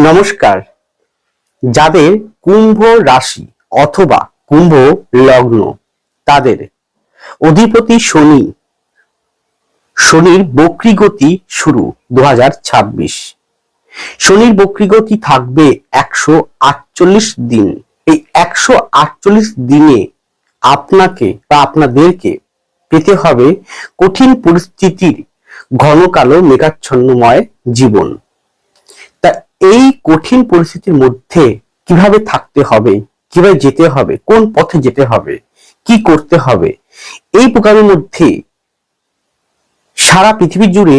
নমস্কার। যাদের কুম্ভ রাশি অথবা কুম্ভ লগ্ন, তাদের অধিপতি শনির বক্রী গতি শুরু 2026। শনির বক্রী গতি থাকবে 148 দিন। এই 148 দিনে আপনাকে বা আপনাদেরকে পেতে হবে কঠিন পরিস্থিতির ঘন কালো মেঘাচ্ছন্নময় জীবন। তা এই কঠিন পরিস্থিতির মধ্যে কিভাবে থাকতে হবে, কিভাবে যেতে হবে, কোন পথে যেতে হবে, কি করতে হবে, এই প্রকারের মধ্যে সারা পৃথিবী জুড়ে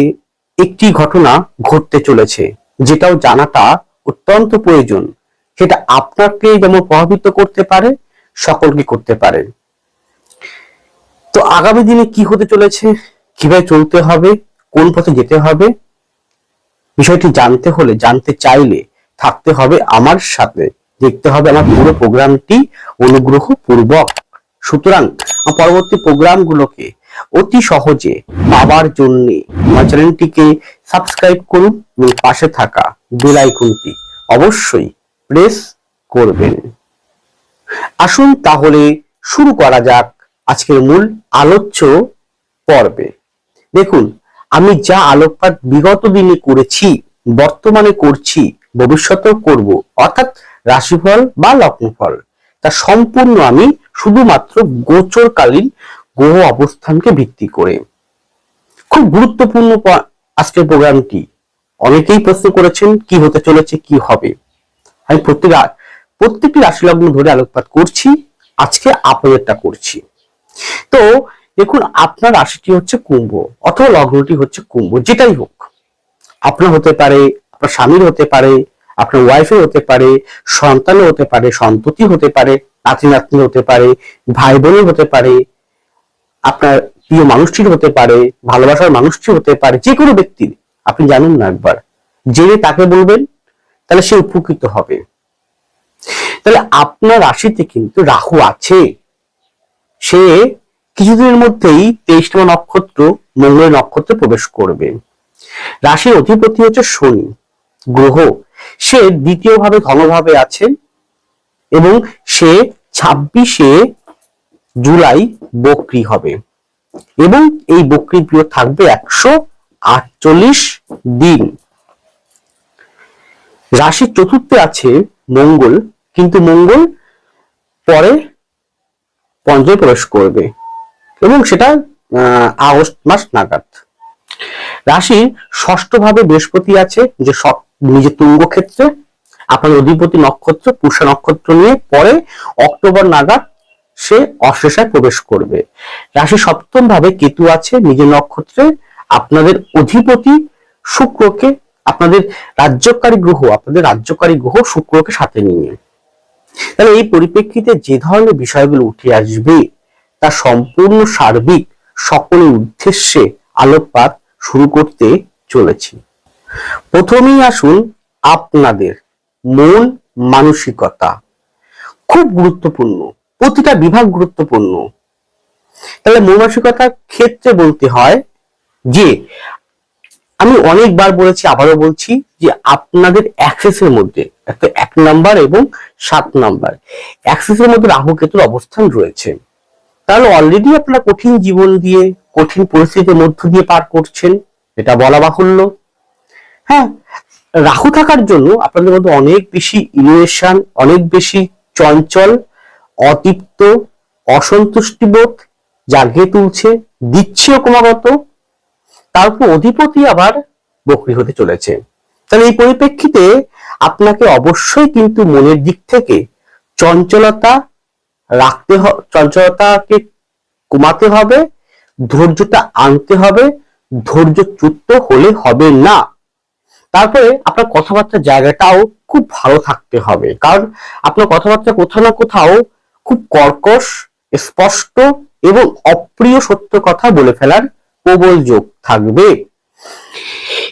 একটি ঘটনা ঘটতে চলেছে, যেটাও জানাটা অত্যন্ত প্রয়োজন। সেটা আপনাকে যেমন প্রভাবিত করতে পারে, সকলকে করতে পারে। তো আগামী দিনে কি হতে চলেছে, কিভাবে চলতে হবে, কোন পথে যেতে হবে, বিষয়টি জানতে চাইলে থাকতে হবে আমার সাথে, দেখতে হবে আমার পুরো প্রোগ্রামটি অনুগ্রহ পূর্বক। সুতরাং পরবর্তী প্রোগ্রামগুলোকে অতি সহজে পাওয়ার জন্য আমার চ্যানেলটিকে সাবস্ক্রাইব করুন এবং পাশে থাকা বেল আইকনটি অবশ্যই প্রেস করবেন। আসুন তাহলে শুরু করা যাক আজকের মূল আলোচ্য পর্বে। দেখুন, আমি যা আলোকপাত বিগত দিনে করেছি, বর্তমানে করছি, ভবিষ্যতেও করব, অর্থাৎ রাশিফল বা লগ্নফল, তা সম্পূর্ণ আমি শুধুমাত্র গোচরকালীন গ্রহ অবস্থানকে ভিত্তি করে। খুব গুরুত্বপূর্ণ আজকের প্রোগ্রামটি। অনেকেই প্রশ্ন করেছেন কি হতে চলেছে, কি হবে। আমি প্রত্যেকটি রাশি লগ্ন ধরে আলোকপাত করছি, আজকে আপনাদেরটা করছি। তো দেখুন, আপনার রাশিটি হচ্ছে কুম্ভ অথবা লগ্নটি হচ্ছে কুম্ভ, যেটাই হোক, আপনার হতে পারে, আপনার স্বামীর হতে পারে, আপনার ওয়াইফের হতে পারে, সন্তানের হতে পারে, সন্ততি হতে পারে, নাতি নাতনি হতে পারে, ভাই বোনের হতে পারে, আপনার প্রিয় মানুষটির হতে পারে, ভালোবাসার মানুষটি হতে পারে, যে কোনো ব্যক্তির। আপনি জানেন না, একবার জেনে তাকে বলবেন, তাহলে সে উপকৃত হবে। তাহলে আপনার রাশিতে কিন্তু রাহু আছে। সে কিছুদিনের মধ্যেই 23তম নক্ষত্র মঙ্গলের নক্ষত্রে প্রবেশ করবে। রাশির অধিপতি হচ্ছে শনি গ্রহ। সে দ্বিতীয় ভাবে ধনভাবে আছে এবং সে 26শে জুলাই বক্রী হবে এবং এই বক্রী পিরিয়ড থাকবে 148 দিন। রাশির চতুর্থে আছে মঙ্গল, কিন্তু মঙ্গল পরে পঞ্চমে প্রবেশ করবে এবং সেটা আগস্ট মাস নাগাদ। রাশির ষষ্ঠ ভাবে বৃহস্পতি আছে, যে নিজের তুঙ্গ ক্ষেত্রে। আপনার অধিপতি নক্ষত্র পুষ্য নক্ষত্র নিয়ে পরে অক্টোবর নাগাদ সে অশ্লেষায় প্রবেশ করবে। রাশির সপ্তম ভাবে কেতু আছে নিজের নক্ষত্রে। আপনাদের অধিপতি শুক্রকে, আপনাদের রাজ্যকারী গ্রহ শুক্রকে সাথে নিয়ে। তাহলে এই পরিপ্রেক্ষিতে যে ধরনের বিষয়গুলো উঠে আসবে তা সম্পূর্ণ সার্বিক সকলের উদ্দেশ্যে আলোকপাত শুরু করতে চলেছি। প্রথমেই আসুন আপনাদের মন মানসিকতা, খুব গুরুত্বপূর্ণ, প্রতিটা বিভাগ গুরুত্বপূর্ণ। তাহলে মন মানসিকতার ক্ষেত্রে বলতে হয় যে, আমি অনেকবার বলেছি, আবারও বলছি, যে আপনাদের অ্যাক্সেসের মধ্যে 1 নাম্বার এবং 7 নাম্বার অ্যাক্সেসের মধ্যে রাহু কেতুর অবস্থান রয়েছে। তাহলে অলরেডি আপনারা কঠিন জীবন দিয়ে, কঠিন পরিস্থিতির মধ্য দিয়ে পার করছেন, এটা বলা বাহুল্য। হ্যাঁ, রাহু থাকার জন্য আপনাদের মধ্যে অনেক বেশি ইনোভেশন, অনেক বেশি চঞ্চল, অতৃপ্ত, অসন্তুষ্টিবোধ জাগিয়ে তুলছে, দিচ্ছেও ক্রমাগত। তারপর অধিপতি আবার বক্রী হতে চলেছে। তাহলে এই পরিপ্রেক্ষিতে আপনাকে অবশ্যই কিন্তু মনের দিক থেকে চঞ্চলতাকে কমাতে হবে, ধৈর্যটা আনতে হবে, ধৈর্যচ্যুত হলে হবে না। তারপরে আপনার কথাবার্তার জায়গাটাও খুব ভালো থাকতে হবে, কারণ আপনার কথাবার্তা কোথাও না কোথাও খুব কর্কশ, স্পষ্ট এবং অপ্রিয় সত্য কথা বলে ফেলার প্রবল যোগ থাকবে।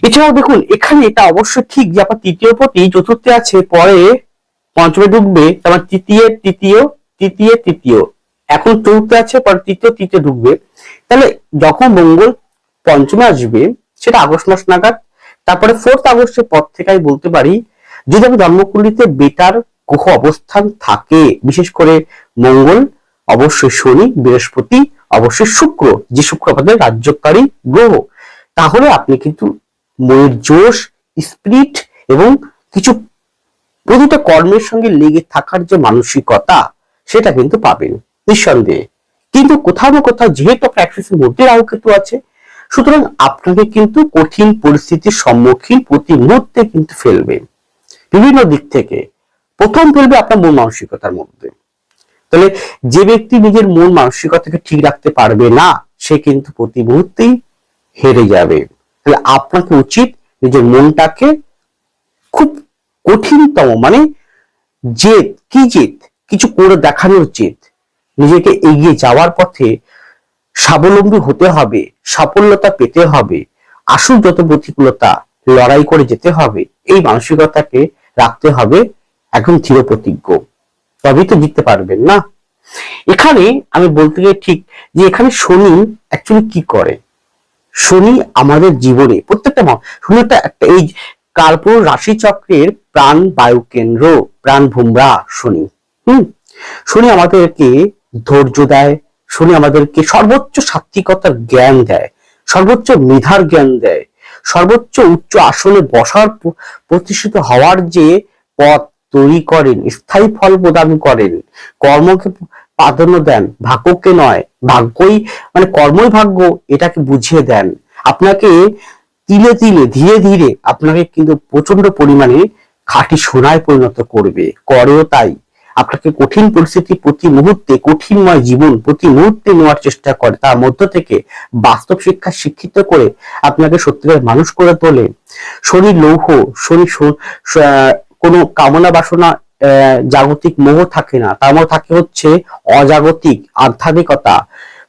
এছাড়াও দেখুন, এখানে এটা অবশ্য ঠিক যে আপনার তৃতীয় পতি চতুর্থে আছে, পরে পঞ্চমে ঢুকবে, তারপর তৃতীয়, এখন চতুর্থে আছে, পরে তৃতীয় ঢুকবে। তাহলে যখন মঙ্গল পঞ্চমে আসবে সেটা আগস্ট মাস নাগাদ, তারপরে 4 আগস্টের পর থেকে আমি বলতে পারি যদি আপনার জন্মকুণ্ডলিতে বেটার গ্রহ অবস্থান থাকে, বিশেষ করে মঙ্গল, অবশ্যই শনি, বৃহস্পতি, অবশ্যই শুক্র, যে শুক্র আমাদের রাজ্যকারী গ্রহ, তাহলে আপনি কিন্তু মনের জোশ, স্পিরিট এবং কিছু প্রতিটা কর্মের সঙ্গে লেগে থাকার যে মানসিকতা, সেটা কিন্তু পাবেন নিঃসন্দেহে। কিন্তু কোথাও না কোথাও যেহেতু আপনার অ্যাক্সিসের মধ্যে রাহু কেতু আছে, সুতরাং আপনাকে কিন্তু কঠিন পরিস্থিতির সম্মুখীন প্রতি মুহূর্তে কিন্তু ফেলবে বিভিন্ন দিক থেকে। প্রথম ফেলবে আপনার মন মানসিকতার মধ্যে। তাহলে যে ব্যক্তি নিজের মন মানসিকতাকে ঠিক রাখতে পারবে না, সে কিন্তু প্রতি মুহূর্তেই হেরে যাবে। তাহলে আপনাকে উচিত নিজের মনটাকে খুব কঠিনতম, মানে জেদ, কি জেদ, কিছু করে দেখানোর জেদ, নিজেকে এগিয়ে যাওয়ার পথে স্বাবলম্বী হতে হবে, সাফল্যতা পেতে হবে, আসুক যত প্রতিকূলতা, লড়াই করে যেতে হবে, এই মানসিকতাকে রাখতে হবে একদম দৃঢ় প্রতিজ্ঞ, তবেই তো জিততে পারবেন না। এখানে আমি বলতে গেলে ঠিক যে এখানে শনি অ্যাকচুয়ালি কি করে, শনি আমাদের জীবনে প্রত্যেকটা শনি একটা এই কালপুরুষ রাশি চক্রের প্রাণ বায়ু কেন্দ্র, প্রাণ ভূমরা শনি। শনি আমাদেরকে ধৈর্য দেয়, শনি আমাদেরকে সর্বোচ্চ সাত্বিকতার জ্ঞান দেয়, সর্বোচ্চ মেধার জ্ঞান দেয়, সর্বোচ্চ উচ্চ আসনে বসার প্রতিষ্ঠিত হওয়ার যে পথ তৈরি করেন, স্থায়ী ফল প্রদান করেন, কর্মকে প্রাধান্য দেন, ভাগ্যকে নয়। ভাগ্যই মানে কর্মই ভাগ্য, এটাকে বুঝিয়ে দেন। আপনাকে তিলে তিলে ধীরে ধীরে আপনাকে কিন্তু প্রচন্ড পরিমাণে খাঁটি সোনায় পরিণত করবে, করেও তাই। আপনাকে কঠিন পরিস্থিতি প্রতি মুহূর্তে, কঠিনময় জীবন প্রতি মুহূর্তে নেওয়ার চেষ্টা করে, তার মধ্য থেকে বাস্তব শিক্ষা শিক্ষিত করে আপনাকে সত্যিকার মানুষ করে তোলে। শনি লৌহ, শনি কোনো কামনা বাসনা, জাগতিক মোহ থাকে না, তার মধ্যে থাকে হচ্ছে অজাগতিক আধ্যাত্মিকতা,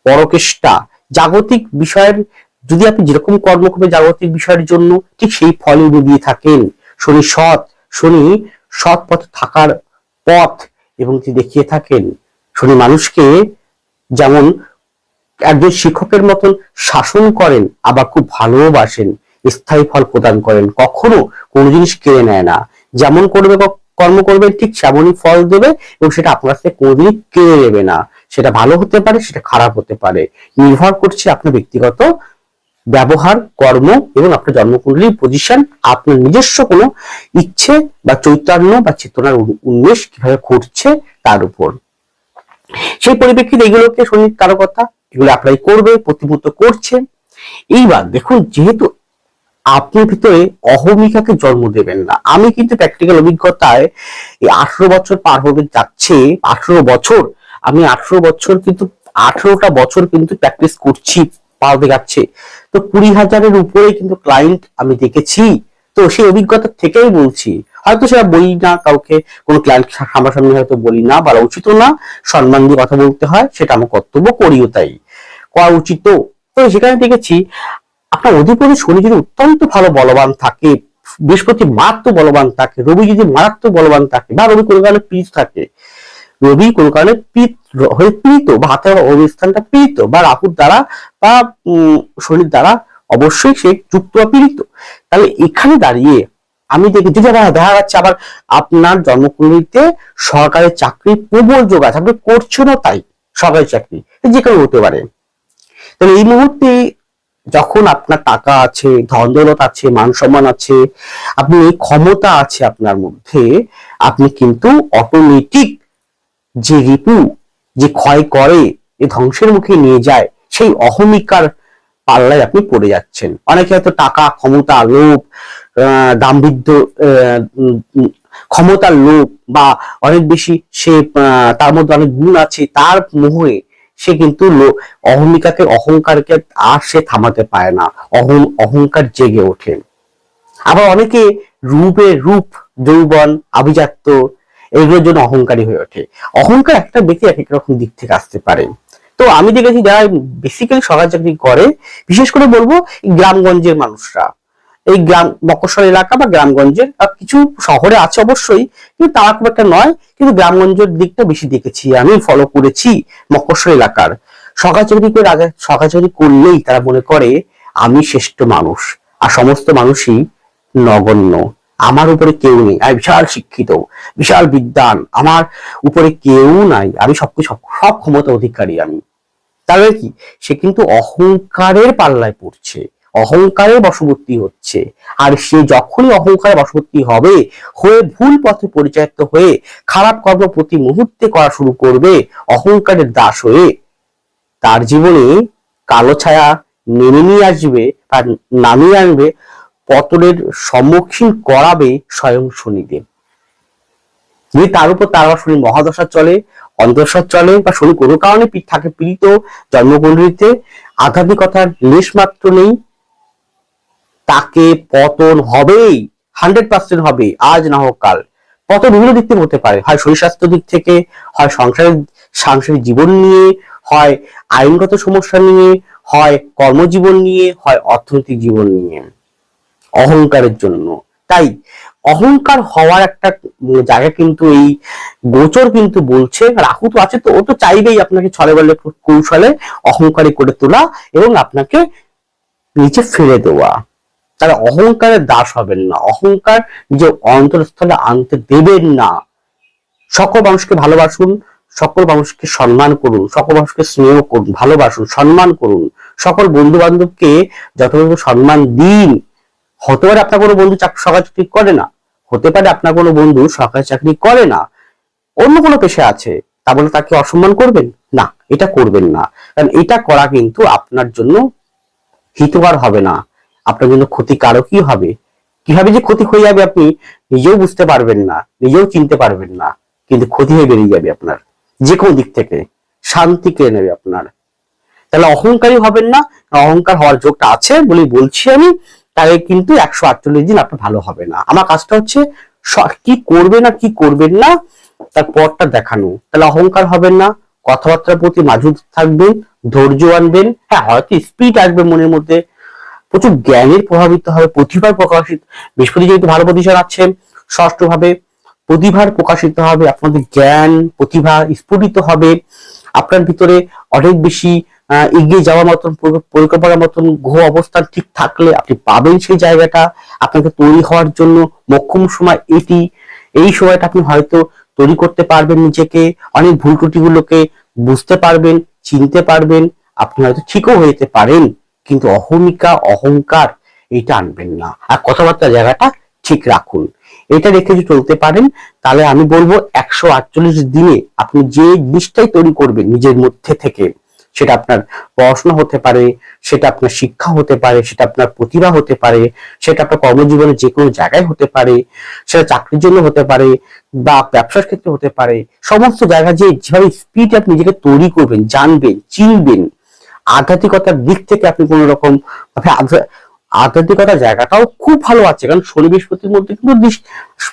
পরকেষ্টা, জাগতিক বিষয়ের। যদি আপনি যেরকম কর্ম করবেন জাগতিক বিষয়ের জন্য, ঠিক সেই ফল উনি দিয়ে থাকেন। শনি সৎ, শনি সৎ পথে থাকার পথ এবং তিনি দেখিয়ে থাকেন। শনি মানুষকে যেমন একজন শিক্ষকের মতন শাসন করেন, আবার খুব ভালোবাসেন, স্থায়ী ফল প্রদান করেন, কখনো কোনো জিনিস কেড়ে নেয় না। যেমন করবে কর্ম করবেন ঠিক সেমনই ফল দেবে, এবং সেটা আপনার কাছে কোনোদিনই কেড়ে নেবে না। সেটা ভালো হতে পারে, সেটা খারাপ হতে পারে, নির্ভর করছে আপনার ব্যক্তিগত ব্যবহার, কর্ম এবং আপনার জন্মকুণ্ডলীর পজিশন, আপনার নিজস্ব কোনো ইচ্ছে বা চৈতন্য বা চেতনার উন্মেষ কিভাবে ঘটছে তার উপর। সেই পরিপ্রেক্ষিতে এগুলোকে শনির কারকতা, এগুলো অ্যাপ্লাই করবে, প্রতিভূত করছে। এইবার দেখুন, যেহেতু আপনার ভিতরে অহমিকাকে জন্ম দেবেন না, আমি কিন্তু প্র্যাকটিক্যাল অভিজ্ঞতায় এই 18 বছর পার হতে যাচ্ছে, 18 বছর, আমি 18 বছর কিন্তু 18টা বছর কিন্তু প্র্যাকটিস করছি, পাওয়া যাচ্ছে। তো 20,000-এর উপরে কিন্তু ক্লায়েন্ট আমি দেখেছি। তো সেই অভিজ্ঞতা থেকেই বলছি, হয়তো সেটা বলি না কাউকে, কোনো ক্লায়েন্ট সামনাসামনি হয়তো বলি না, বলা উচিত না, সম্মান দিয়ে কথা বলতে হয়, সেটা আমার কর্তব্য, করিও তাই, করা উচিত। তো সেখানে দেখেছি আপনার অধিপতি শনি যদি অত্যন্ত ভালো বলবান থাকে, বৃহস্পতি মারাত্মক বলবান থাকে, রবি যদি মারাত্মক বলবান থাকে, বা রবি কোনো কারণে পীড়িত থাকে, রবি কোনো কারণে পীড়িত বা হাতের অবস্থানটা পীড়িত, বা রাহুর দ্বারা বা শনির দ্বারা অবশ্যই সে যুক্ত বা পীড়িত, তাহলে এখানে দাঁড়িয়ে আমি দেখি যদি দেখা যাচ্ছে আবার আপনার জন্মকুণ্ডলিতে সরকারি চাকরির প্রবল যোগ আছে, আপনি করছেনও তাই, সরকারি চাকরি যে কেউ হতে পারে। তাহলে এই মুহূর্তে যখন আপনার টাকা আছে, ধন দৌলত আছে, মান সম্মান আছে, আপনি ক্ষমতা আছে আপনার মধ্যে, আপনি কিন্তু অটোমেটিক যে রিপু, যে ক্ষয় করে, যে ধ্বংসের মুখে নিয়ে যায়, সেই অহমিকার পাল্লায় আপনি পড়ে যাচ্ছেন। অনেকে হয়তো টাকা, ক্ষমতা, লোভ, দাম্ভিদ্য, ক্ষমতার লোভ, বা অনেক বেশি সে তার মধ্যে অনেক গুণ আছে, তার মোহে সে কিন্তু অহমিকাকে, অহংকারকে আর সে থামাতে পারে না, অহংকার জেগে ওঠে। আবার অনেকে রূপ, যৌবন, আভিজাত্য, এগুলোর জন্য অহংকারী হয়ে ওঠে। অহংকার একটা ব্যক্তি এক এক রকম দিক থেকে আসতে পারে। তো আমি দেখেছি যারা বেসিক্যালি সরকারি চাকরি করে, বিশেষ করে বলবো গ্রামগঞ্জের মানুষরা, এই গ্রাম মফস্বল এলাকা বা গ্রামগঞ্জের, কিছু শহরে আছে অবশ্যই, কিন্তু তারা খুব একটা নয়, কিন্তু গ্রামগঞ্জের দিকটা বেশি দেখেছি, আমি ফলো করেছি। মফস্বল এলাকার সরকারি চাকরি করে, সরকারি চাকরি করলেই তারা মনে করে আমি শ্রেষ্ঠ মানুষ, আর সমস্ত মানুষই নগণ্য, আমার উপরে কেউ নেই, আমি বিশাল শিক্ষিত, বিশাল বিদ্বান, আমার উপরে কেউ নাই, আমি সবকিছু সব ক্ষমতা অধিকারী আমি। তাহলে কি সে কিন্তু অহংকারের পাল্লায় পড়ছে, অহংকারের বশবর্তী হচ্ছে। আর সে যখনই অহংকারের বশবর্তী হবে, হয়ে ভুল পথে পরিচালিত হয়ে খারাপ কর্ম প্রতি মুহূর্তে করা শুরু করবে, অহংকারের দাস হয়ে, তার জীবনে কালো ছায়া নেমে নিয়ে আসবে বা নামিয়ে আনবে, পতনের সম্মুখীন করাবে স্বয়ং শনিদেব। যদি তার উপর তার শনি মহাদশা চলে, অন্তর্দশা চলে, বা শনি কোনো কারণে থাকে পীড়িত জন্মকুণ্ডলিতে, আধ্যাত্মিকতার লেশ মাত্র নেই, তাকে পতন হবেই, 100% হবে, আজ না হোক কাল। পতন বিভিন্ন দিক থেকে হতে পারে, হয় শরীর স্বাস্থ্য দিক থেকে, হয় সাংসারিক জীবন নিয়ে, হয় আইনগত সমস্যা নিয়ে, হয় কর্মজীবন নিয়ে, হয় অর্থনৈতিক জীবন নিয়ে, অহংকারের জন্য। তাই অহংকার হওয়ার একটা জায়গা কিন্তু এই গোচর কিন্তু বলছে, রাহু তো আছে, তো ও তো চাইবেই আপনাকে ছলে বলে কৌশলে অহংকারী করে তোলা এবং আপনাকে নিচে ফেলে দেওয়া। তারা অহংকারের দাস হবেন না, অহংকার নিজের অন্তরস্থলে আনতে দেবেন না। সকল মানুষকে ভালোবাসুন, সকল মানুষকে সম্মান করুন, সকল মানুষকে স্নেহ করুন, ভালোবাসুন, সম্মান করুন, সকল বন্ধু বান্ধবকে যথাযথ সম্মান দিন। হতে পারে আপনার কোনো বন্ধু সরকারি চাকরি করে না, হতে পারে আপনার কোনো বন্ধু সরকারি চাকরি করে না, অন্য কোনো পেশা আছে, তা বলে তাকে অসম্মান করবেন না, এটা করবেন না। কারণ এটা করা কিন্তু আপনার জন্য হিতকর হবে না, আপনার জন্য ক্ষতিকারকই হবে। কিভাবে যে ক্ষতি হয়ে যাবে আপনি নিজেও বুঝতে পারবেন না, নিজেও চিনতে পারবেন না, কিন্তু ক্ষতি হয়ে বেরিয়ে যাবে আপনার, যে কোনো দিক থেকে শান্তি কেড়ে নেবে আপনার। তাহলে অহংকারী হবেন না, অহংকার হওয়ার যোগটা আছে বলে বলছি আমি। তাহলে কিন্তু 148 দিন আপনার ভালো হবে না। আমার কাজটা হচ্ছে কি করবেন আর কি করবেন না তার পরটা দেখানো। তাহলে অহংকার হবেন না, কথাবার্তার প্রতি মাঝুর থাকবেন, ধৈর্য আনবেন, হ্যাঁ হয়তো স্পিড আসবে মনের মধ্যে, প্রচুর জ্ঞানের প্রভাবিত হবে, প্রতিভার প্রকাশিত, বৃহস্পতি যেহেতু ভালো পজিশন আছে ষষ্ঠ ভাবে, প্রতিভার প্রকাশিত হবে, আপনাদের জ্ঞান প্রতিভা স্ফুটিত হবে, আপনার ভিতরে অনেক বেশি এগিয়ে যাওয়ার মতন পরিকল্পনার মতন গ্রহ অবস্থান ঠিক থাকলে আপনি পাবেন সেই জায়গাটা। আপনাকে তৈরি হওয়ার জন্য মোক্ষম সময় এটি, এই সময়টা আপনি হয়তো তৈরি করতে পারবেন নিজেকে, অনেক ভুল ত্রুটিগুলোকে বুঝতে পারবেন, চিনতে পারবেন, আপনি হয়তো ঠিকও হয়ে যেতে পারেন। কিন্তু অহমিকা অহংকার এটা আনবেন না, আর কথাবার্তা জায়গাটা ঠিক রাখুন। এটা রেখে যদি চলতে পারেন তাহলে আমি বলবো 148 দিনে আপনি যে জিনিসটাই তৈরি করবেন নিজের মধ্যে থেকে, সেটা আপনার পড়াশোনা হতে পারে, সেটা আপনার শিক্ষা হতে পারে, সেটা আপনার প্রতিভা হতে পারে, সেটা আপনার কর্মজীবনে যে কোনো জায়গায় হতে পারে, সেটা চাকরির জন্য হতে পারে বা ব্যবসার ক্ষেত্রে হতে পারে, সমস্ত জায়গা যে যেভাবে স্পিড আপনি নিজেকে তৈরি করবেন, জানবেন, চিনবেন, আধ্যাত্মিকতার দিক থেকে আপনি কোন রকম আধ্যাত্মিকতার জায়গাটাও খুব ভালো আছে। কারণ শনি বৃহস্পতির মধ্যে কিন্তু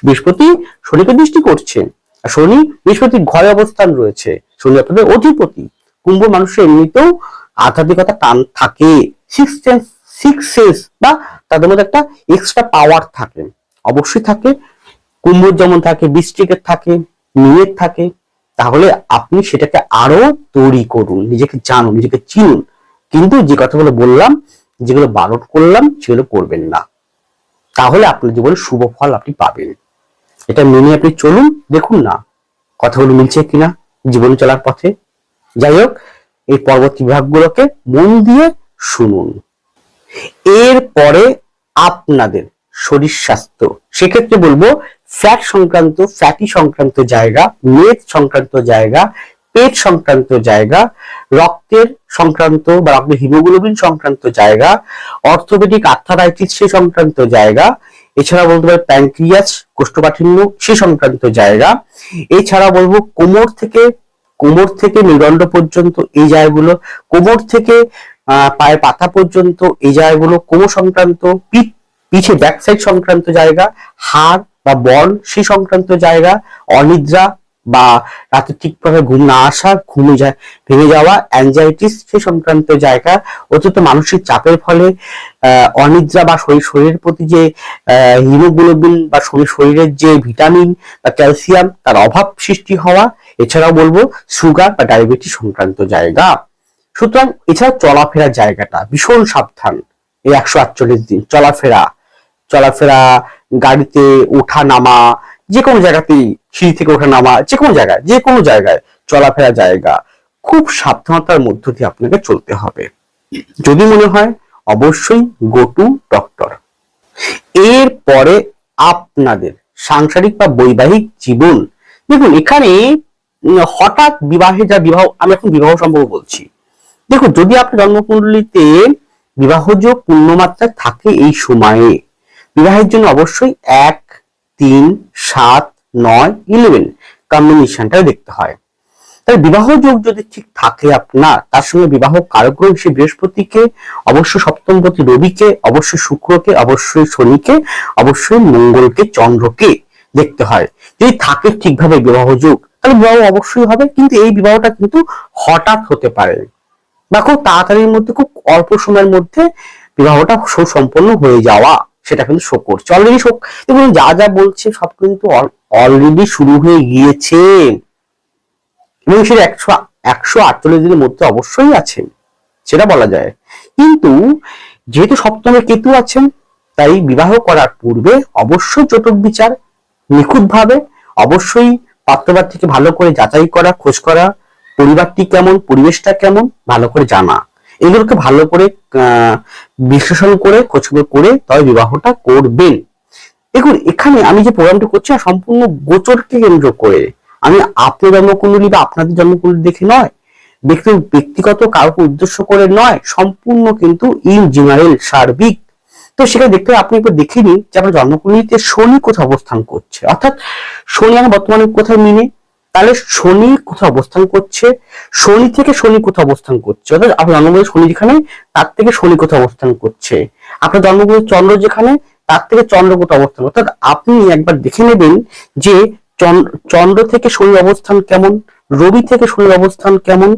বৃহস্পতি শনিকে দৃষ্টি করছে, শনি বৃহস্পতির ঘরে অবস্থান রয়েছে, শনি আপনাদের অধিপতি। কুম্ভ মানুষের এমনিতেও আধ্যাত্মিকতা টান থাকে, সিক্স সেন্স বা তাদের মধ্যে একটা এক্সট্রা পাওয়ার থাকে, অবশ্যই থাকে। কুম্ভর যেমন থাকে, বৃশ্চিকের থাকে, মীনের থাকে। তাহলে আপনি সেটাকে আরো তৈরি করুন, নিজেকে জানুন, নিজেকে চিনুন। কিন্তু যে কথাগুলো বললাম, যেগুলো বারণ করলাম, সেগুলো করবেন না, তাহলে আপনার জীবনে শুভ ফল আপনি পাবেন। এটা মেনে আপনি চলুন, দেখুন না কথাগুলো মিলছে কিনা জীবনে চলার পথে। যাই হোক, এই পরবর্তী বিভাগগুলোকে মন দিয়ে শুনুন। এরপরে আপনাদের শরীর স্বাস্থ্য, সেক্ষেত্রে বলবো ফ্যাটি সংক্রান্ত জায়গা, মেদ সংক্রান্ত জায়গা, পেট সংক্রান্ত জায়গা, রক্তের সংক্রান্ত বা রক্তের হিমোগ্লোবিন সংক্রান্ত জায়গা, অর্থোপেডিক আর্থারাইটিস সে সংক্রান্ত জায়গা, এছাড়া বলতে পারি প্যানক্রিয়াস কোষ্ঠকাঠিন্য সে সংক্রান্ত জায়গা, এছাড়া বলবো কোমর থেকে মেরুদণ্ড পর্যন্ত এই জায়গাগুলো, কোমর থেকে পায়ের পাতা পর্যন্ত এই জায়গাগুলো, কোমর সংক্রান্ত, পিঠে ব্যাক সাইড সংক্রান্ত জায়গা, হাড় বা বল সে সংক্রান্ত জায়গা, অনিদ্রা বা রাতে ঠিকভাবে ঘুম না আসা, ভেঙে যাওয়া, অ্যাংজাইটিস সে সংক্রান্ত জায়গা, অত্যন্ত মানসিক চাপের ফলে অনিদ্রা বা শরীরের প্রতি যে হিমোগ্লোবিন বা শরীরের যে ভিটামিন বা ক্যালসিয়াম তার অভাব সৃষ্টি হওয়া, এছাড়াও বলবো সুগার বা ডায়াবেটিস সংক্রান্ত জায়গা। সুতরাং এছাড়া চলাফেরার জায়গাটা ভীষণ সাবধান। এই 148 দিন চলাফেরা গাড়িতে ওঠা নামা, যে কোনো জায়গাতেই, সিঁড়ি থেকে ওঠা নামা, যে কোনো জায়গায় চলাফেরা জায়গা খুব সাবধানতার মধ্য দিয়ে আপনাকে চলতে হবে। যদি মনে হয় অবশ্যই গো টু ডক্টর। এরপরে আপনাদের সাংসারিক বা বৈবাহিক জীবন, দেখুন এখানে হঠাৎ আমি এখন বিবাহ সম্পর্ক বলছি। দেখুন যদি আপনার জন্মকুণ্ডলিতে বিবাহযোগ পূর্ণমাত্রায় থাকে এই সময়ে, বিবাহের জন্য অবশ্যই 1, 3, 7, 9, 11 কম্বিনেশনটা দেখতে হয়। তাই বিবাহ যোগ যদি ঠিক থাকে আপনার, তার সঙ্গে বিবাহ কারগ্রহ হিসেবে বৃহস্পতিকে, অবশ্যই সপ্তমপতি রবিকে, অবশ্যই শুক্রকে, অবশ্যই শনিকে, অবশ্যই মঙ্গলকে, চন্দ্রকে দেখতে হয়। যদি থাকে ঠিকভাবে বিবাহ যোগ, তাহলে বিবাহ অবশ্যই হবে। কিন্তু এই বিবাহটা কিন্তু হঠাৎ হতে পারে বা খুব তাড়াতাড়ির মধ্যে, খুব অল্প সময়ের মধ্যে বিবাহটা সুসম্পন্ন হয়ে যাওয়া, সেটা কিন্তু শো করছে অলরেডি। দেখুন যা যা বলছে সব কিন্তু অলরেডি শুরু হয়ে গিয়েছে এবং সেটা 148 দিনের মধ্যে অবশ্যই আছে, সেটা বলা যায়। কিন্তু যেহেতু সপ্তমে কেতু আছেন, তাই বিবাহ করার পূর্বে অবশ্যই চটক বিচার নিখুঁতভাবে, অবশ্যই পাত্রপাত্রীকে ভালো করে যাচাই করা, খোঁজ করা, পরিবারটি কেমন, পরিবেশটা কেমন ভালো করে জানা, এগুলোকে ভালো করে বিশ্লেষণ করে খোঁজখবর করে তবে বিবাহটা করবেন। দেখুন এখানে আমি যে প্রোগ্রামটা করছি সম্পূর্ণ গোচরকে কেন্দ্র করে, আমি আপনার জন্মকুণ্ডলী বা আপনাদের জন্মকুণ্ডলী দেখে নয়, ব্যক্তিগত কাউকে উদ্দেশ্য করে নয়, সম্পূর্ণ কিন্তু ইন জেনারেল সার্বিক। তো সেটা দেখতে আপনি একবার দেখে নিন যে আপনার জন্মকুণ্ডলীতে শনি কোথায় অবস্থান করছে, অর্থাৎ শনি আমার বর্তমানে কোথায় মিনে, তাহলে শনি কোথায় অবস্থান করছে, শনি থেকে শনি কোথায় অবস্থান করছে, অর্থাৎ আপনার জন্মকুণ্ডলী শনি যেখানে, তার থেকে শনি কোথায় অবস্থান করছে, আপনার জন্মকুণ্ডলী চন্দ্র যেখানে, তার থেকে চন্দ্র কোথায় অবস্থান, অর্থাৎ আপনি একবার দেখে নেবেন যে চন্দ্র থেকে শনির অবস্থান কেমন, রবি থেকে শনির অবস্থান কেমন,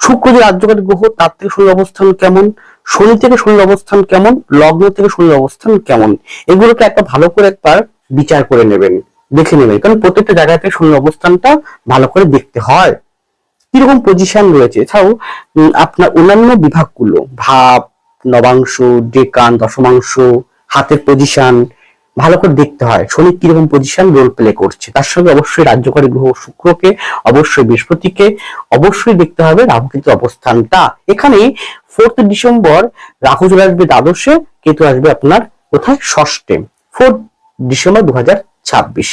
শুক্র যে রাজ্যকারী গ্রহ তার থেকে শনির অবস্থান কেমন, শনি থেকে শনির অবস্থান কেমন, লগ্ন থেকে শনির অবস্থান কেমন, এগুলোকে একটা ভালো করে একবার বিচার করে নেবেন, দেখে নেবেন। কারণ প্রত্যেকটা জায়গাতে শনির অবস্থানটা ভালো করে দেখতে হয়, কিরকম পজিশন রয়েছে। এছাড়াও আপনার অন্যান্য বিভাগগুলো, ভাব, নবাংশ, ডেকান, দশমাংশ, হাতের পজিশন ভালো করে দেখতে হয়, শনি কিরকম পজিশন রোল প্লে করছে। তার সঙ্গে অবশ্যই রাজ্যকারী গ্রহ শুক্রকে, অবশ্যই বৃহস্পতিকে অবশ্যই দেখতে হবে, রাহু কেতু অবস্থানটা। এখানে 4 ডিসেম্বর রাহু চলে আসবে দ্বাদশে, কেতু আসবে আপনার কোথায়, ষষ্ঠে, 4 ডিসেম্বর 2026।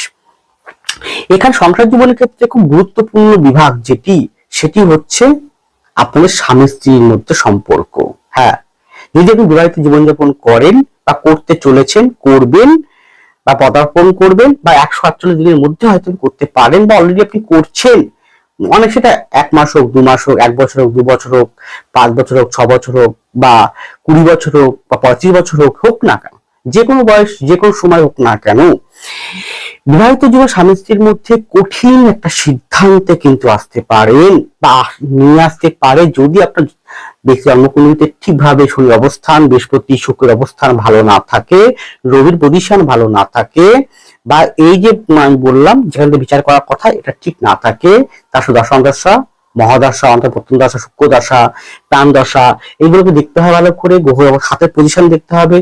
এখানে সংসার জীবনের ক্ষেত্রে খুব গুরুত্বপূর্ণ বিভাগ সেটি হচ্ছে আপনাদের স্বামী স্ত্রীর মধ্যে সম্পর্ক। হ্যাঁ, যদি আপনি বিবাহিত জীবনযাপন করেন বা করতে চলেছেন, করবেন বা পদার্পণ করবেন, বা 148 দিনের মধ্যে হয়তো করতে পারেন বা অলরেডি আপনি করছেন, অনেক সেটা 1 মাস হোক, 2 মাস হোক, 1 বছর হোক, 2 বছর হোক, 5 বছর হোক, 6 বছর হোক, বা 20 বছর হোক, বা 25 বছর হোক না কেন, যে কোনো বয়স, যে কোনো সময় হোক না কেন, বিবাহিত জীবন স্বামী স্ত্রীর মধ্যে কঠিন একটা সিদ্ধান্তে কিন্তু আসতে পারেন বা নিয়ে আসতে পারে, যদি আপনার ব্যক্তি জন্মকুণ্ডলীতে ঠিকভাবে শনির অবস্থান, বৃহস্পতি শুক্রের অবস্থান ভালো না থাকে, রবির পজিশন ভালো না থাকে, বা এই যে আমি বললাম যেখান থেকে বিচার করার কথা এটা ঠিক না থাকে, তার সাথে দশা, মহাদশা, অন্তর্পত্তন দশা, শুক্র দশা, প্রাণ দশা, এগুলোকে দেখতে হবে ভালো করে, গ্রহ হাতের পজিশন দেখতে হবে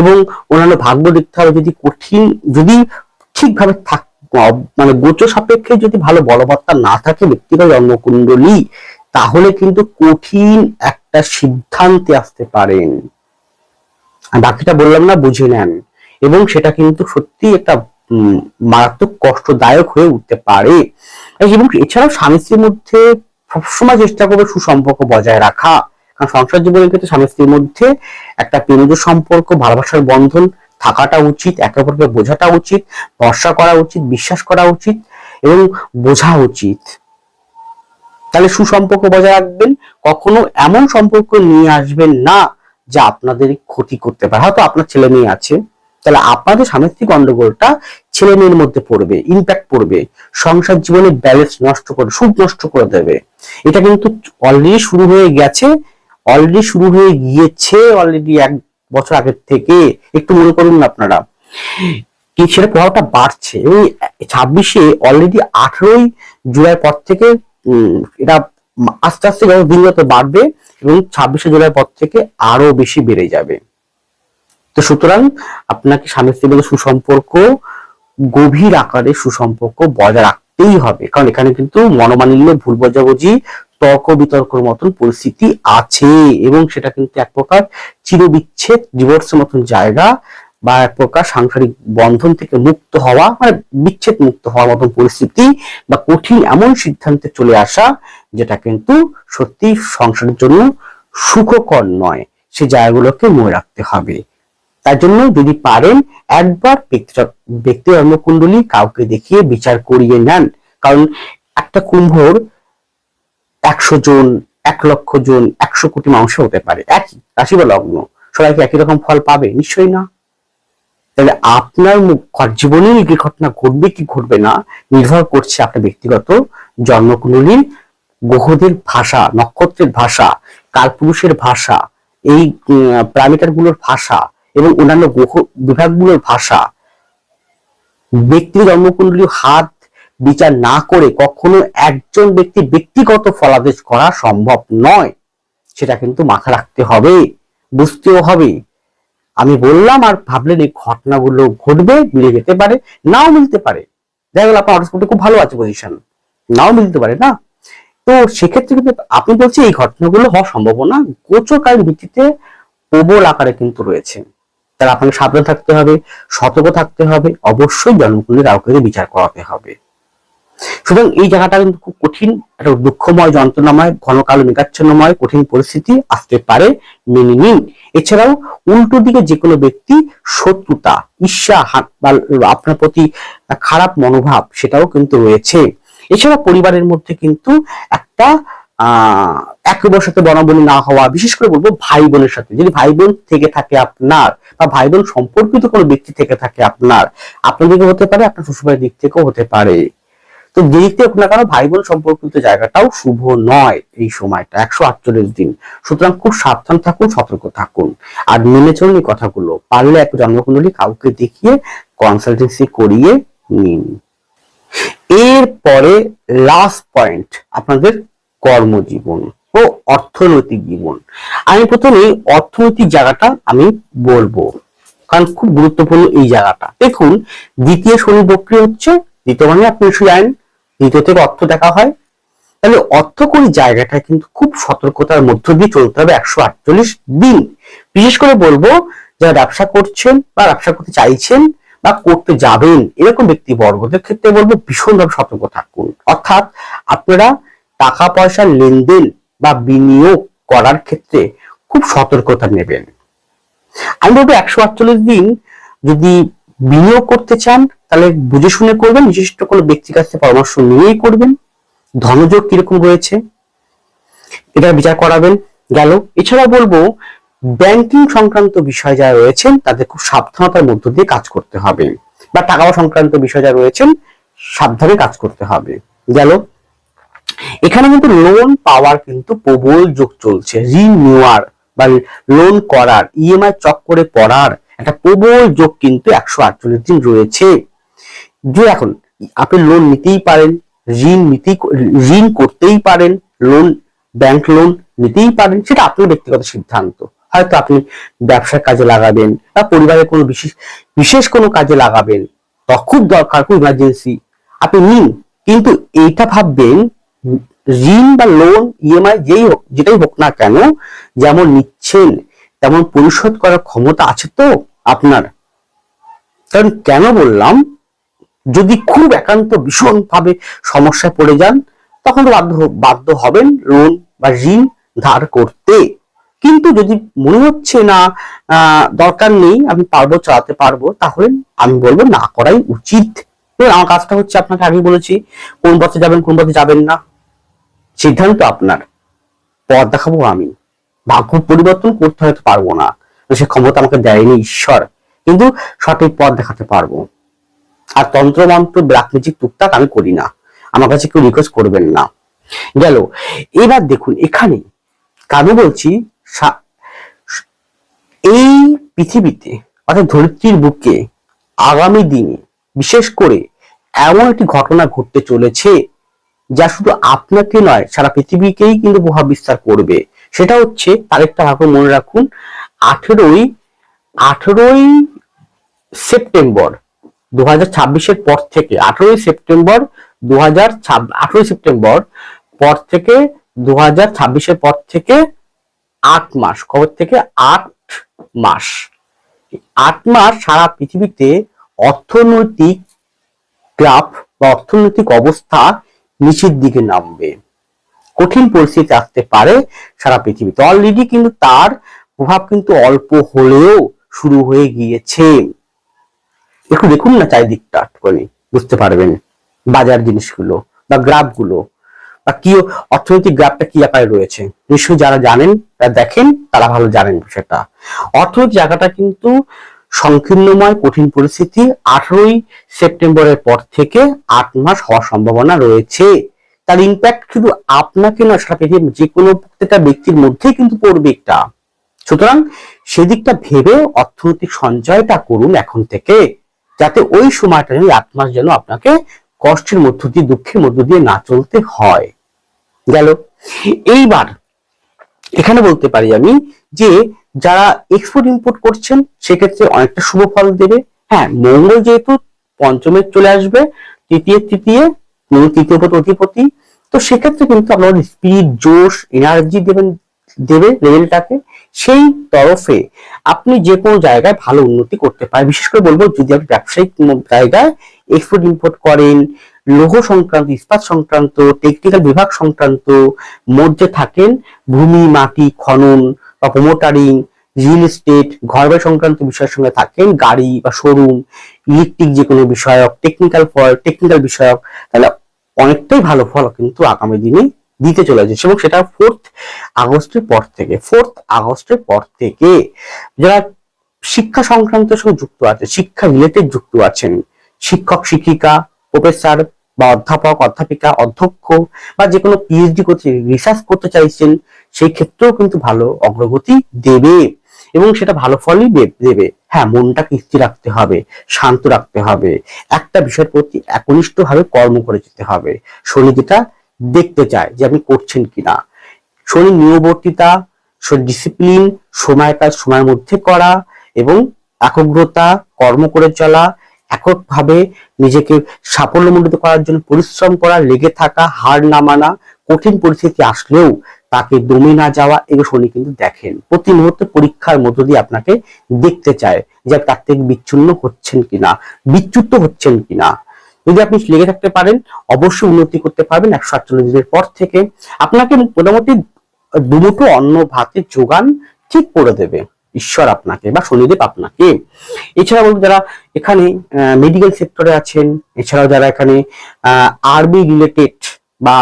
এবং অন্যান্য ভাগ্য দেখতে হবে। যদি ঠিকভাবে মানে গোচর সাপেক্ষে যদি ভালো বলবত্তা না থাকে ব্যক্তিগত জন্মকুণ্ডলী, তাহলে কিন্তু কঠিন একটা সিদ্ধান্তে আসতে পারেন। বাকিটা বললাম না, বুঝে নেন, এবং সেটা কিন্তু সত্যি একটা মারাত্মক কষ্টদায়ক হয়ে উঠতে পারে। এবং এছাড়াও স্বামী স্ত্রীর মধ্যে সবসময় চেষ্টা করবে সুসম্পর্ক বজায় রাখা, কারণ সংসার জীবনের ক্ষেত্রে স্বামী স্ত্রীর মধ্যে একটা প্রেমজ সম্পর্ক, ভালোবাসার বন্ধন থাকাটা উচিত, একে অপরকে বোঝাটা উচিত, ভরসা করা উচিত, বিশ্বাস করা উচিত এবং বোঝা উচিত। তাহলে সুসম্পর্ক বজায় রাখবেন, কখনো এমন সম্পর্ক নিয়ে আসবেন না যা আপনাদের ক্ষতি করতে পারে। হয়তো আপনার ছেলে মেয়ে আছে, তাহলে আপনাদের সামগ্রিক গন্ডগোলটা ছেলে মেয়ের মধ্যে পড়বে, ইম্প্যাক্ট পড়বে, সংসার জীবনে ব্যালেন্স নষ্ট করে, সুখ নষ্ট করে দেবে। এটা কিন্তু অলরেডি শুরু হয়ে গিয়েছে অলরেডি 1 বছর আগের থেকে। একটু মনে করুন না আপনারা, কি সেটা প্রভাবটা বাড়ছে এবং 26-এ অলরেডি 18ই জুলাই পর থেকে এটা আস্তে আস্তে দিন যত বাড়বে এবং 26শে জুলাই পর থেকে আরো বেশি বেড়ে যাবে। তো তো সুতরাং আপনাকে স্বামী স্ত্রীর মধ্যে সুসম্পর্ক, গভীর আকারে সুসম্পর্ক বজায় রাখতেই হবে, কারণ এখানে কিন্তু মনোমালিন্য, ভুল বোঝাবুঝি, তর্ক বিতর্কের মতন পরিস্থিতি আছে, এবং সেটা কিন্তু এক প্রকার চিরবিচ্ছেদ, ডিভোর্সের মতন জায়গা, বা এক প্রকার সাংসারিক বন্ধন থেকে মুক্ত হওয়া, মানে বিচ্ছেদ মুক্ত হওয়ার মতন পরিস্থিতি, বা কঠিন এমন সিদ্ধান্তে চলে আসা যেটা কিন্তু সত্যি সংসারের জন্য সুখকর নয়, সে জায়গাগুলোকে মনে রাখতে হবে। তার জন্য যদি পারেন একবার ব্যক্তি জন্মকুণ্ডলী কাউকে দেখিয়ে বিচার করিয়ে নেন, কারণ একটা কুম্ভর 100 জন, 1 লক্ষ জন, 100 কোটি মানুষ হতে পারে, একই রাশি বা লগ্ন, সবাই কি একই রকম ফল পাবে? নিশ্চয়ই না। তাহলে আপনার জীবনে এই ঘটনা ঘটবে কি ঘটবে না নির্ভর করছে আপনার ব্যক্তিগত জন্মকুণ্ডলীর গ্রহদের ভাষা, নক্ষত্রের ভাষা, কালপুরুষের ভাষা, এই প্যারামিটার গুলোর ভাষা এবং অন্যান্য গ্রহ বিভাগগুলোর ভাষা। ব্যক্তি জন্মকুণ্ডলী হাত বিচার না করে কখনো একজন ব্যক্তি ব্যক্তিগত ফলাদেশ করা সম্ভব নয়, সেটা কিন্তু মাথা রাখতে হবে, বুঝতেও হবে। আমি বললাম আর ভাবলেন এই ঘটনাগুলো ঘটবে, মিলে যেতে পারে, নাও মিলতে পারে। দেখা গেল আপনার হরোস্কোপে খুব ভালো আছে পজিশন, নাও মিলতে পারে না। তো সেক্ষেত্রে কিন্তু আপনি বলছি এই ঘটনাগুলো হওয়ার সম্ভাবনা গোচরকালীন ভিত্তিতে প্রবল আকারে কিন্তু রয়েছে। তাহলে আপনাকে সাবধান থাকতে হবে, সতর্ক থাকতে হবে, অবশ্যই জন্মকুণ্ডলী কাউকে বিচার করাতে হবে। সুতরাং এই জায়গাটা কিন্তু খুব কঠিন, একটা দুঃখময়, যন্ত্রণাময়, ঘন কালো মেঘাচ্ছন্নময় কঠিন পরিস্থিতি আসতে পারে, মেনে নিন। এছাড়াও উল্টো দিকে যে কোনো ব্যক্তি শত্রুতা, ঈর্ষা বা আপনার প্রতি খারাপ মনোভাব সেটাও কিন্তু রয়েছে। এছাড়া পরিবারের মধ্যে কিন্তু একটা একের সাথে বনাবনি না হওয়া, বিশেষ করে বলবো ভাই বোনের সাথে, যদি ভাই বোন থেকে থাকে আপনার, বা ভাই বোন সম্পর্কিত কোনো ব্যক্তি থেকে থাকে আপনার দিকে হতে পারে, আপনার শ্বশুরবাড়ির দিক থেকেও হতে পারে। তো যেদিকে হোক না কেন ভাই বোন সম্পর্কিত জায়গাটাও শুভ নয় এই সময়টা, 148 দিন। সুতরাং খুব সাবধান থাকুন, সতর্ক থাকুন, আর মেনে চলুন এই কথাগুলো। পারলে এক জন্মকুণ্ডলী কাউকে দেখিয়ে কনসালটেন্সি করিয়ে নিন। এরপরে লাস্ট পয়েন্ট, আপনাদের কর্মজীবন ও অর্থনৈতিক জীবন। আমি প্রথমে অর্থনৈতিক জায়গাটা আমি বলবো, কারণ খুব গুরুত্বপূর্ণ এই জায়গাটা। দেখুন, দ্বিতীয় শনি বক্রী হচ্ছে, দ্বিতীয় মানে আপনি জানেন দ্বিতীয় থেকে অর্থ দেখা হয়, তাহলে অর্থকরী জায়গাটা কিন্তু খুব সতর্কতার মধ্য দিয়ে চলতে হবে 148 দিন। বিশেষ করে বলবো যারা ব্যবসা করছেন বা ব্যবসা করতে চাইছেন বা করতে যাবেন এরকম ব্যক্তিবর্গদের ক্ষেত্রে বলবো ভীষণভাবে সতর্ক থাকুন। অর্থাৎ আপনারা টাকা পয়সার লেনদেন বা বিনিয়োগ করার ক্ষেত্রে খুব সতর্কতা নেবেন। আমি বলবো 148 দিন যদি বিনিয়োগ করতে চান তাহলে বুঝে শুনে করবেন, বিশিষ্ট কোনো ব্যক্তির কাছে পরামর্শ নিয়েই করবেন। ধনযোগ কিরকম রয়েছে এটা বিচার করাবেন গেল। এছাড়া বলবো ব্যাংকিং সংক্রান্ত বিষয় যারা রয়েছেন তাদের খুব সাবধানতার মধ্য দিয়ে কাজ করতে হবে, বা টাকা সংক্রান্ত বিষয় যারা রয়েছেন সাবধানে কাজ করতে হবে গেল। এখানে কিন্তু লোন পাওয়ার কিন্তু প্রবল যোগ চলছে, ঋণ নেওয়ার বা লোন করার, ইএমআই চক্করে পড়ার একটা প্রবল যোগ কিন্তু 148 দিন রয়েছে। যে এখন আপনি লোন নিতেই পারেন, ঋণ করতেই পারেন, ব্যাংক লোন নিতেই পারেন, সেটা আপনার ব্যক্তিগত সিদ্ধান্ত। হয়তো আপনি ব্যবসার কাজে লাগাবেন বা পরিবারের কোনো বিশেষ কোনো কাজে লাগাবেন, বা খুব দরকার, খুব ইমার্জেন্সি, আপনি নিন। কিন্তু এইটা ভাববেন ঋণ বা লোন, ইএমআই যেটাই হোক না কেন, যেমন নিচ্ছেন তেমন পরিশোধ করার ক্ষমতা আছে তো আপনার। কারণ কেন বললাম, যদি খুব একান্ত ভীষণ ভাবে সমস্যায় পড়ে যান তখন তো বাধ্য হবেন লোন বা ঋণ ধার করতে। কিন্তু যদি মনে হচ্ছে না দরকার নেই, আমি চালাতে পারবো, তাহলে আমি বলবো না করাই উচিত। আমার কাজটা হচ্ছে, আপনাকে আগে বলেছি, কোন পথে যাবেন কোন পথে যাবেন না সিদ্ধান্ত আপনার, পথ দেখাবো আমি। ভাগ্য পরিবর্তন করতে হয়তো পারবো না, সে ক্ষমতা আমাকে দেয়নি ঈশ্বর, কিন্তু সঠিক পথ দেখাতে পারবো। আর তন্ত্র মন্ত্র ব্ল্যাক ম্যাজিক টুকটাক আমি করি না, আমার কাছে কেউ রিকোয়েস্ট করবেন না গেল। এবার দেখুন এখানে কেন বলছি, এই পৃথিবীতে অর্থাৎ ধরিত্রীর বুকে আগামী দিনে বিশেষ করে এমন একটি ঘটনা ঘটতে চলেছে যা শুধু আপনাকে নয় সারা পৃথিবীকেই কিন্তু প্রভাব বিস্তার করবে। সেটা হচ্ছে, তারিখটা ভালো মনে রাখুন, 18ই 18ই সেপ্টেম্বর 2026-এর পর থেকে 18ই সেপ্টেম্বর 18ই সেপ্টেম্বর পর থেকে 2026-এর পর থেকে 8 মাস, খবর থেকে 8 মাস, 8 মাস সারা পৃথিবীতে অর্থনৈতিক গ্রাফ বা অর্থনৈতিক অবস্থা নিচের দিকে নামবে, কঠিন পরিস্থিতি আসতে পারে সারা পৃথিবীতে। অলরেডি কিন্তু তার প্রভাব কিন্তু অল্প হলেও শুরু হয়ে গিয়েছে। একটু দেখুন না চারিদিকটা, একটুখানি বুঝতে পারবেন বাজার জিনিসগুলো বা গ্রাফগুলো বা কি অর্থনৈতিক গ্রাফটা কি আকারে রয়েছে। নিশ্চয়ই যারা জানেন, যারা দেখেন, তারা ভালো জানেন বিষয়টা। অর্থনৈতিক জায়গাটা কিন্তু সংকীর্ণময়, কঠিন পরিস্থিতি 18ই সেপ্টেম্বরের পর থেকে 8 মাস হওয়ার সম্ভাবনা রয়েছে। তার ইম্প্যাক্ট শুধু আপনাকে নয়, সারা পৃথিবীর যে কোনো প্রত্যেকটা ব্যক্তির মধ্যেই কিন্তু পড়বে একটা। সুতরাং সেদিকটা ভেবে অর্থনৈতিক সঞ্চয়টা করুন এখন থেকে, যাতে ওই সময়টা যেন 8 মাস যেন আপনাকে কষ্টের মধ্য দিয়ে, দুঃখের মধ্য দিয়ে না চলতে হয়। গেল। এইবার এখানে বলতে পারি আমি যে যারা এক্সপোর্ট ইম্পোর্ট করছেন সেক্ষেত্রে অনেকটা শুভ ফল দেবে। হ্যাঁ, মঙ্গল যেহেতু পঞ্চমে চলে আসবে, তৃতীয় অধিপতি, তো সেক্ষেত্রে কিন্তু আপনার স্পিড, জোশ, এনার্জি দেবে লেভেলটাকে। সেই তরফে আপনি যে কোনো জায়গায় ভালো উন্নতি করতে পারেন। বিশেষ করে বলবো, যদি আপনি ব্যবসায়িক জায়গায় এক্সপোর্ট ইম্পোর্ট করেন, লৌহ সংক্রান্ত, ইস্পাত সংক্রান্ত, টেকনিক্যাল বিভাগ সংক্রান্ত মধ্যে থাকেন, ভূমি, মাটি, খনন বা প্রোমোটারিং, রিয়েল এস্টেট, ঘর বাড়ি সংক্রান্ত বিষয়ের সঙ্গে থাকেন, গাড়ি বা শোরুম, ইলেকট্রিক যে কোনো বিষয়ক, টেকনিক্যাল বিষয়ক, তাহলে অনেকটাই ভালো ফল কিন্তু আগামী দিনে দিতে চলে যাচ্ছে। এবং সেটা 4th আগস্টের পর থেকে যারা শিক্ষা সংক্রান্তের সঙ্গে যুক্ত আছে, শিক্ষা রিলেটেড যুক্ত আছেন, শিক্ষক, শিক্ষিকা, প্রফেসর বা অধ্যাপক, অধ্যাপিকা, অধ্যক্ষ বা যে কোনো পিএইচডি করতে, রিসার্চ করতে চাইছেন, সেই ক্ষেত্রেও কিন্তু ভালো অগ্রগতি দেবে এবং সেটা ভালো ফলই দেবে। হ্যাঁ, মনটাকে স্থির রাখতে হবে, শান্ত রাখতে হবে, একটা বিষয়ের প্রতি একনিষ্ঠভাবে কর্ম করে যেতে হবে। শনি যেটা দেখতে চায় যে আপনি করছেন কিনা। শনি নিয়মবর্তিতা, ডিসিপ্লিন, সময় কাজ সময়ের মধ্যে করা এবং একাগ্রতা, কর্ম করে চলা, এককভাবে নিজেকে সাফল্যমণ্ডিত করার জন্য পরিশ্রম করা, লেগে থাকা, হার না মানা, কঠিন পরিস্থিতি আসলেও তাকে দমে না যাওয়া, এগুলো শনি কিন্তু দেখেন। প্রতি মুহূর্তে পরীক্ষার মধ্য দিয়ে আপনাকে দেখতে চায় যে তার থেকে বিচ্যুত হচ্ছেন কিনা। যদি আপনি লেগে থাকতে পারেন, অবশ্যই উন্নতি করতে পারবেন। 148 দিনের পর থেকে আপনাকে মোটামুটি দুমুঠো অন্ন ভাতের যোগান ঠিক করে দেবে ঈশ্বর আপনাকে বা শনিদেব আপনাকে। এছাড়া বলবো, যারা এখানে মেডিকেল সেক্টরে আছেন, এছাড়াও যারা এখানে আর্মি রিলেটেড বা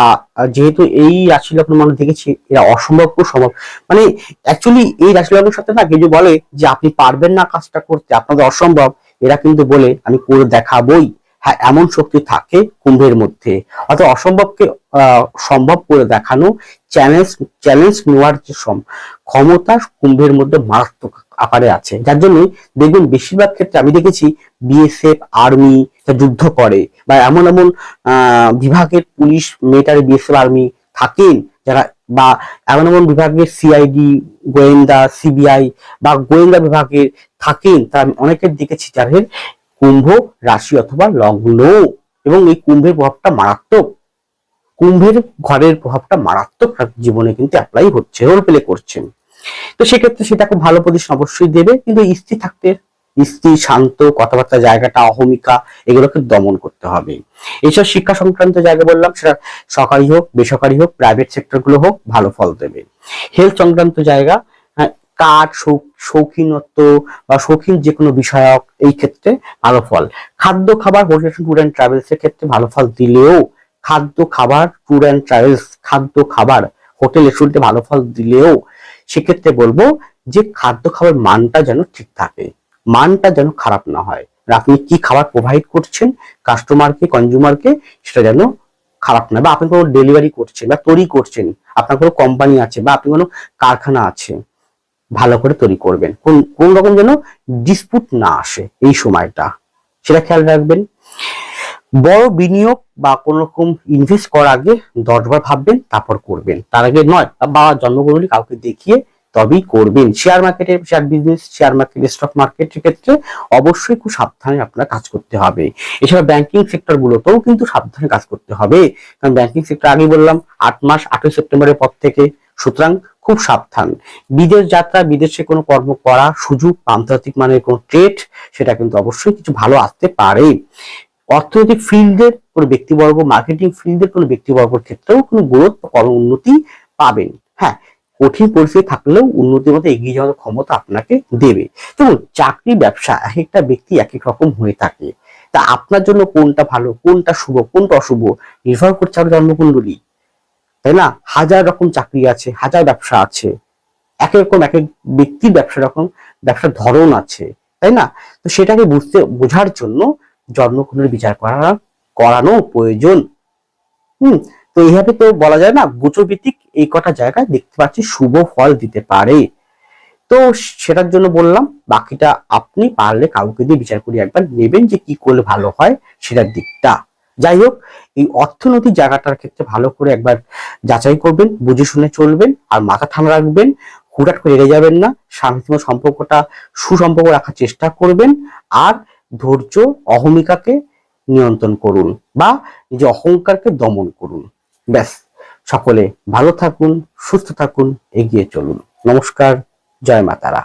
যেহেতু এই রাশি লগ্ন মানুষ দেখেছি, এরা অসম্ভব সম্ভব, মানে অ্যাকচুয়ালি এই রাশি লগ্নের সাথে না কিছু বলে যে আপনি পারবেন না কাজটা করতে, আপনাদের অসম্ভব, এরা কিন্তু বলে আমি করে দেখাবই। হ্যাঁ, এমন শক্তি থাকে কুম্ভের মধ্যে। অর্থাৎ অসম্ভবকে সম্ভব করে দেখানো, চ্যালেঞ্জ নেওয়ার যে ক্ষমতা কুম্ভের মধ্যে মারাত্মক আকারে আছে। যার জন্য দেখবেন বেশিরভাগ ক্ষেত্রে আমি দেখেছি বিএসএফ, আর্মি যুদ্ধ করে বা এমন বিভাগের পুলিশ, মিলিটারি, বিএসএফ, আর্মি থাকেন যারা, বা এমন বিভাগের সিআইডি, গোয়েন্দা, সিবিআই বা গোয়েন্দা বিভাগের থাকেন, তারা অনেকের দেখেছি যাদের কুম্ভ রাশি অথবা লগ্ন, এবং এই কুম্ভের প্রভাবটা মারাত্মক, কুম্ভের ঘরের প্রভাবটা মারাত্মক জীবনে কিন্তু অ্যাপ্লাই হচ্ছে, রোল প্লে করছেন। তো সেক্ষেত্রে সেটা খুব ভালো পজিশন অবশ্যই দেবে, কিন্তু স্থির থাকতে, স্থির, শান্ত, কথাবার্তা জায়গাটা, অহমিকা, এগুলোকে দমন করতে হবে। এছাড়া শিক্ষা সংক্রান্ত জায়গা বললাম, সেটা সরকারি হোক, বেসরকারি হোক, প্রাইভেট সেক্টর গুলো হোক, ভালো ফল দেবে। হেলথ সংক্রান্ত জায়গা, কাঠ, শৌখিনত্ব বা শৌখিন যে কোনো বিষয়ক, এই ক্ষেত্রে ভালো ফল। খাদ্য, খাবার, হোটেল, ট্যুর অ্যান্ড ট্রাভেলস এর ক্ষেত্রে ভালো ফল দিলেও, খাদ্য, খাবার, ট্যুর অ্যান্ড ট্রাভেলস, খাদ্য, খাবার, হোটেল, রেস্টুরেন্টে ভালো ফল দিলেও সেক্ষেত্রে বলবো যে খাদ্য খাবার মানটা যেন ঠিক থাকে, মানটা যেন খারাপ না হয়। আপনি কি খাবার প্রোভাইড করছেন কাস্টমারকে, কনজিউমারকে, সেটা যেন খারাপ না, বা আপনি কোনো ডেলিভারি করছেন বা তৈরি করছেন, আপনার কোনো কোম্পানি আছে বা আপনি কোনো কারখানা আছে, ভালো করে তৈরি করবেন, কোন রকম যেন ডিসপুট না আসে এই সময়টা, সেটা খেয়াল রাখবেন। বড় বিনিয়োগ বা কোন রকম ইনভেস্ট করার আগে 10 বার ভাববেন, তারপর করবেন, তার আগে নয়। বা জন্মকুণ্ডলী কাউকে দেখিয়ে তবেই করবেন। শেয়ার মার্কেটে, share business, share market, stock মার্কেটের ক্ষেত্রে অবশ্যই খুব সাবধানে আপনার কাজ করতে হবে। এছাড়া ব্যাংকিং সেক্টর গুলোতেও কিন্তু সাবধানে কাজ করতে হবে, কারণ ব্যাংকিং সেক্টর আগে বললাম 8 মাস 8ই সেপ্টেম্বরের পর থেকে, সুতরাং খুব সাবধান। বিদেশ যাত্রা, বিদেশে কোনো কর্ম করা, সুযোগ, আন্তর্জাতিক মানের কোনো ট্রেড, সেটা কিন্তু অবশ্যই কিছু ভালো আসতে পারে। অর্থনৈতিক ফিল্ডের কোনো ব্যক্তিবর্গ, মার্কেটিং ফিল্ডের কোনো ব্যক্তিবর্গের ক্ষেত্রেও কোনো গ্রোথ বা উন্নতি পাবেন। হ্যাঁ, কঠিন পরিস্থিতি থাকলেও উন্নতির মধ্যে এগিয়ে যাওয়ার ক্ষমতা আপনাকে দেবে। যেমন চাকরি, ব্যবসা, এক একটা ব্যক্তি এক এক রকম হয়ে থাকে। তা আপনার জন্য কোনটা ভালো, কোনটা শুভ, কোনটা অশুভ, নির্ভর করছে আপনার জন্মকুণ্ডলী, তাই না? হাজার রকম চাকরি আছে, হাজার ব্যবসা আছে, এক রকম এক এক ব্যক্তির ব্যবসার ধরন আছে, তাই না? তো সেটাকে বোঝার জন্য জন্মকুণ্ডলী বিচার করানো প্রয়োজন। তো এইভাবে তো বলা যায় না, গোচর ভিত্তিক এই কটা জায়গায় দেখতে পাচ্ছি শুভ ফল দিতে পারে। তো সেটার জন্য বললাম, বাকিটা আপনি পারলে কাউকে দিয়ে বিচার করে একবার নেবেন যে কি করলে ভালো হয় সেটার দিকটা। যাই হোক, এই অর্থনৈতিক জায়গাটার ক্ষেত্রে ভালো করে একবার যাচাই করবেন, বুঝে শুনে চলবেন, আর মাথা ঠান্ডা রাখবেন, হুটহাট করে এড়ে যাবেন না, শান্তিময় সম্পর্কটা, সুসম্পর্ক রাখার চেষ্টা করবেন, আর ধৈর্য, অহমিকাকে নিয়ন্ত্রণ করুন বা নিজের অহংকারকে দমন করুন। ব্যাস, সকলে ভালো থাকুন, সুস্থ থাকুন, এগিয়ে চলুন। নমস্কার, জয় মা তারা।